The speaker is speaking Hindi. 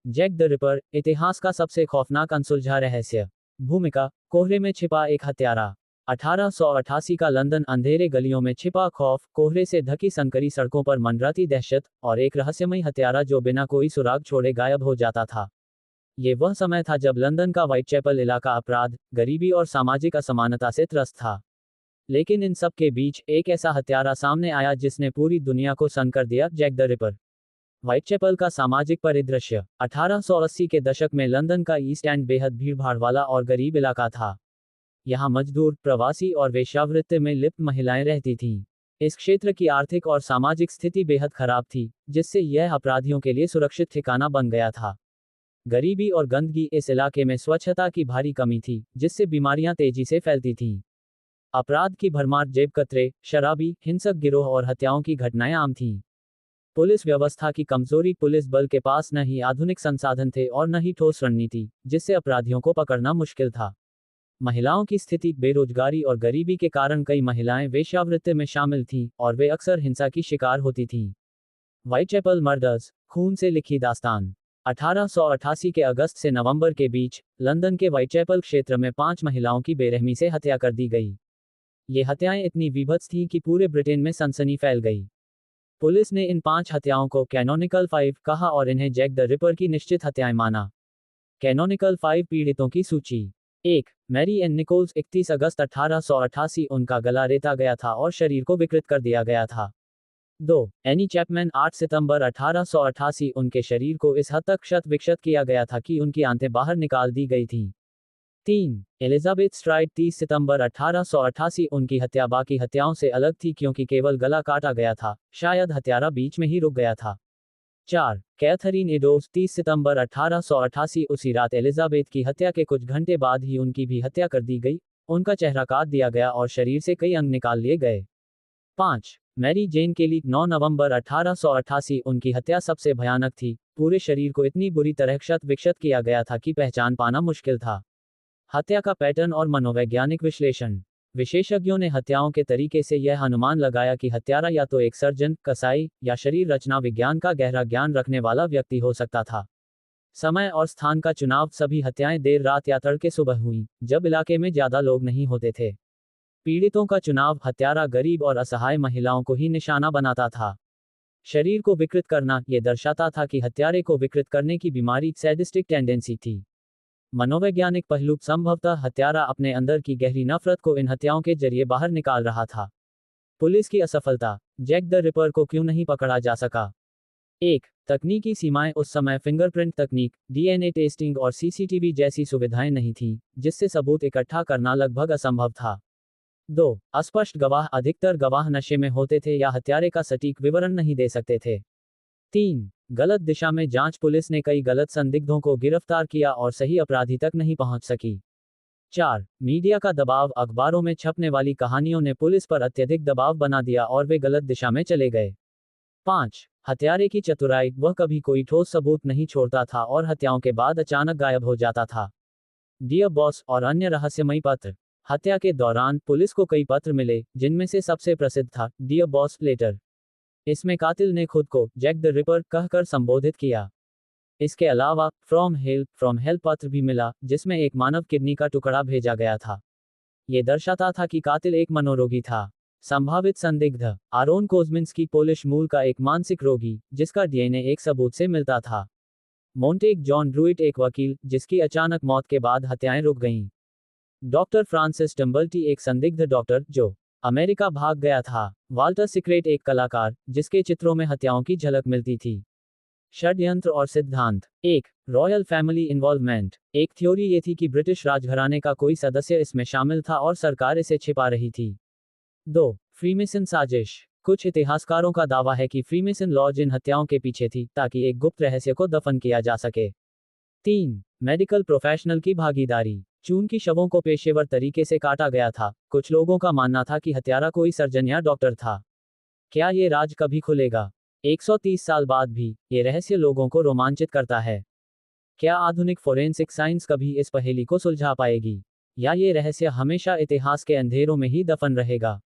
जैक द रिपर, इतिहास का सबसे खौफनाक अनसुलझा रहस्य। भूमिका, कोहरे में छिपा एक हत्यारा। 1888 का लंदन अंधेरे गलियों में छिपा खौफ, कोहरे से ढकी संकरी सड़कों पर मंडराती दहशत, और एक रहस्यमयी हत्यारा जो बिना कोई सुराग छोड़े गायब हो जाता था। ये वह समय था जब लंदन का व्हाइटचैपल इलाका अपराध, गरीबी और सामाजिक असमानता से त्रस्त था। लेकिन इन सब के बीच एक ऐसा हत्यारा सामने आया जिसने पूरी दुनिया को सन्न कर दिया, जैक द रिपर। व्हाइटचैपल का सामाजिक परिदृश्य। 1880 के दशक में लंदन का ईस्ट एंड बेहद भीड़भाड़ वाला और गरीब इलाका था। यहाँ मजदूर, प्रवासी और वेश्यावृत्ति में लिप्त महिलाएं रहती थीं। इस क्षेत्र की आर्थिक और सामाजिक स्थिति बेहद खराब थी, जिससे यह अपराधियों के लिए सुरक्षित ठिकाना बन गया था। गरीबी और गंदगी, इस इलाके में स्वच्छता की भारी कमी थी, जिससे बीमारियां तेजी से फैलती थीं। अपराध की भरमार, जेब कतरे, शराबी, हिंसक गिरोह और हत्याओं की घटनाएं आम थीं। पुलिस व्यवस्था की कमजोरी, पुलिस बल के पास न ही आधुनिक संसाधन थे और न ही ठोस रणनीति, जिससे अपराधियों को पकड़ना मुश्किल था। महिलाओं की स्थिति, बेरोजगारी और गरीबी के कारण कई महिलाएं वेश्यावृत्ति में शामिल थीं, और वे अक्सर हिंसा की शिकार होती थीं। व्हाइटचैपल मर्डर्स, खून से लिखी दास्तान। 1888 के अगस्त से नवंबर के बीच लंदन के व्हाइटचैपल क्षेत्र में 5 महिलाओं की बेरहमी से हत्या कर दी गई। ये हत्याएं इतनी विभत्स थीं कि पूरे ब्रिटेन में सनसनी फैल गई। पुलिस ने इन 5 हत्याओं को कैनोनिकल 5 कहा और इन्हें जैक द रिपर की निश्चित हत्याएं माना। कैनोनिकल 5 पीड़ितों की सूची। 1. मैरी एन निकोल्स, 31 अगस्त 1888, उनका गला रेता गया था और शरीर को विकृत कर दिया गया था। 2. एनी चैपमैन, 8 सितंबर 1888, उनके शरीर को इस हद तक क्षत विक्षत किया गया था कि उनकी आंतें बाहर निकाल दी गई थीं। 3. एलिजाबेथ स्ट्राइड, 30 सितंबर 1888, उनकी हत्या बाकी हत्याओं से अलग थी क्योंकि केवल गला काटा गया था, शायद हत्यारा बीच में ही रुक गया था। 4. कैथरीन एडोव्स, 30 सितंबर 1888, उसी रात एलिजाबेथ की हत्या के कुछ घंटे बाद ही उनकी भी हत्या कर दी गई, उनका चेहरा काट दिया गया और शरीर से कई अंग निकाल लिए गए। 5. मैरी जेन केली, 9 नवंबर 1888, उनकी हत्या सबसे भयानक थी, पूरे शरीर को इतनी बुरी तरह क्षत विक्षत किया गया था कि पहचान पाना मुश्किल था। हत्या का पैटर्न और मनोवैज्ञानिक विश्लेषण। विशेषज्ञों ने हत्याओं के तरीके से यह अनुमान लगाया कि हत्यारा या तो एक सर्जन, कसाई, या शरीर रचना विज्ञान का गहरा ज्ञान रखने वाला व्यक्ति हो सकता था। समय और स्थान का चुनाव, सभी हत्याएं देर रात या तड़के सुबह हुई, जब इलाके में ज्यादा लोग नहीं होते थे। पीड़ितों का चुनाव, हत्यारा गरीब और असहाय महिलाओं को ही निशाना बनाता था। शरीर को विकृत करना, यह दर्शाता था कि हत्यारे को विकृत करने की बीमारी, सैडिस्टिक टेंडेंसी थी। मनोवैज्ञानिक पहलू, संभवतः हत्यारा अपने अंदर की गहरी नफरत को इन हत्याओं के जरिए बाहर निकाल रहा था। पुलिस की असफलता, जैक द रिपर को क्यों नहीं पकड़ा जा सका? 1. तकनीकी सीमाएं, उस समय फिंगरप्रिंट तकनीक, डीएनए टेस्टिंग और सीसीटीवी जैसी सुविधाएं नहीं थीं, जिससे सबूत इकट्ठा करना लगभग असंभव था। 2. अस्पष्ट गवाह, अधिकतर गवाह नशे में होते थे या हत्यारे का सटीक विवरण नहीं दे सकते थे। 3. गलत दिशा में जांच, पुलिस ने कई गलत संदिग्धों को गिरफ्तार किया और सही अपराधी तक नहीं पहुंच सकी। 4. मीडिया का दबाव, अखबारों में छपने वाली कहानियों ने पुलिस पर अत्यधिक दबाव बना दिया और वे गलत दिशा में चले गए। 5. हत्यारे की चतुराई, वह कभी कोई ठोस सबूत नहीं छोड़ता था और हत्याओं के बाद अचानक गायब हो जाता था। डियर बॉस और अन्य रहस्यमयी पत्र। हत्या के दौरान पुलिस को कई पत्र मिले, जिनमें से सबसे प्रसिद्ध था डियर बॉस लेटर। इसमें कातिल ने खुद को जैक द रिपर कहकर संबोधित किया। इसके अलावा फ्रॉम हेल्प पत्र भी मिला, जिसमें एक मानव किडनी का टुकड़ा भेजा गया था। यह दर्शाता था कि कातिल एक मनोरोगी था। संभावित संदिग्ध, आरोन कोज़मिन्स्की, पोलिश मूल का एक मानसिक रोगी, जिसका डीएनए एक सबूत से मिलता था। मोंटेग जॉन ड्रूइट, एक वकील, जिसकी अचानक मौत के बाद हत्याएं रुक गईं। डॉक्टर फ्रांसिस टम्बल्टी, एक संदिग्ध डॉक्टर, जो अमेरिका भाग गया था। वाल्टर सिक्रेट, एक कलाकार, जिसके चित्रों में हत्याओं की झलक मिलती थी। षड्यंत्र और सिद्धांत। 1. Royal family involvement. एक थ्योरी ये थी कि ब्रिटिश राजघराने का कोई सदस्य इसमें शामिल था और सरकार इसे छिपा रही थी। 2. फ्रीमेसन साजिश। कुछ इतिहासकारों का दावा है कि फ्रीमेसन लॉज इन हत्याओं के पीछे थी, ताकि एक गुप्त रहस्य को दफन किया जा सके। 3. मेडिकल प्रोफेशनल की भागीदारी। चून की शवों को पेशेवर तरीके से काटा गया था। कुछ लोगों का मानना था कि हत्यारा कोई सर्जन या डॉक्टर था। क्या ये राज कभी खुलेगा? 130 साल बाद भी ये रहस्य लोगों को रोमांचित करता है। क्या आधुनिक फोरेंसिक साइंस कभी इस पहेली को सुलझा पाएगी, या ये रहस्य हमेशा इतिहास के अंधेरों में ही दफन रहेगा?